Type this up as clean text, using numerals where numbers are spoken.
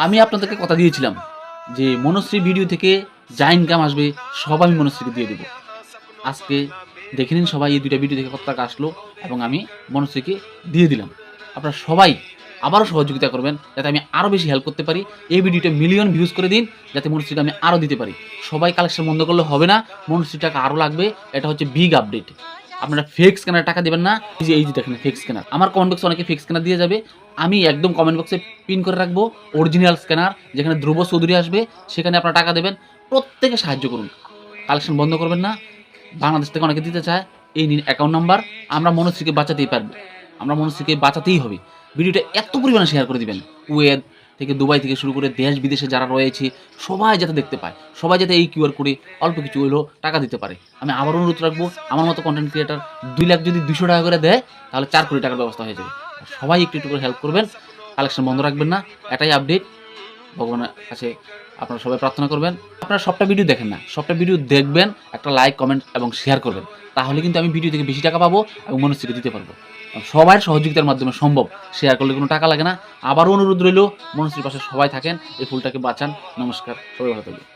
আমি আপনাদেরকে কথা দিয়েছিলাম যে মনশ্রী ভিডিও থেকে যা ইনকাম আসবে সব আমি মনশ্রীকে দিয়ে দেবো। আজকে দেখে নিন সবাই এই 2টা ভিডিও থেকে কত টাকা আসলো এবং আমি মনশ্রীকে দিয়ে দিলাম। আপনারা সবাই আবারও সহযোগিতা করবেন যাতে আমি আরও বেশি হেল্প করতে পারি। এই ভিডিওটা মিলিয়ন ভিউজ করে দিন যাতে মনশ্রীকে আমি আরও দিতে পারি। সবাই কালেকশন বন্ধ করলে হবে না, মনশ্রী টাকা আরও লাগবে। এটা হচ্ছে বিগ আপডেট। আপনারা ফেক স্ক্যানার টাকা দেবেন না। এই যে দেখেন ফেক স্ক্যানার। আমার কমেন্ট বক্সে অনেকে ফেক স্ক্যানার দিয়ে যাবে। আমি একদম কমেন্ট বক্সে পিন করে রাখবো অরিজিনাল স্ক্যানার, যেখানে ধ্রুব চৌধুরী আসবে, সেখানে আপনারা টাকা দেবেন। প্রত্যেকে সাহায্য করুন, কালেকশন বন্ধ করবেন না। বাংলাদেশ থেকে অনেকে দিতে চায়, এই নিন অ্যাকাউন্ট নাম্বার। আমরা মনশ্রীকে বাঁচাতেই পারবো, আমরা মনশ্রীকে বাঁচাতেই হবে। ভিডিওটা এত পরিমাণে শেয়ার করে দিবেন, কুয়েত থেকে দুবাই থেকে শুরু করে দেশ বিদেশে যারা রয়েছে সবাই যাতে দেখতে পায়, সবাই যাতে এই কিউআর কোডে অল্প কিছু হলেও টাকা দিতে পারে। আমি আবার অনুরোধ রাখবো, আমার মতো কন্টেন্ট ক্রিয়েটার 2 লাখ যদি 200 টাকা করে দেয় তাহলে 4 কোটি টাকার ব্যবস্থা হয়ে যাবে। সবাই একটু একটু করে হেল্প করবেন, কালেকশন বন্ধ রাখবেন না। এটাই আপডেট। ভগবানের কাছে আপনারা সবাই প্রার্থনা করবেন। আপনারা সবটা ভিডিও দেখেন না, সবটা ভিডিও দেখবেন, একটা লাইক কমেন্ট এবং শেয়ার করবেন। তাহলে কিন্তু আমি ভিডিও থেকে বেশি টাকা পাবো এবং মনশ্রীকে দিতে পারবো। সবার সহযোগিতার মাধ্যমে সম্ভব। শেয়ার করলে কোনো টাকা লাগে না। আবারও অনুরোধ রইল, মনশ্রীর পাশে সবাই থাকেন, এই ফুলটাকে বাঁচান। নমস্কার, সবাই ভালো থাকবেন।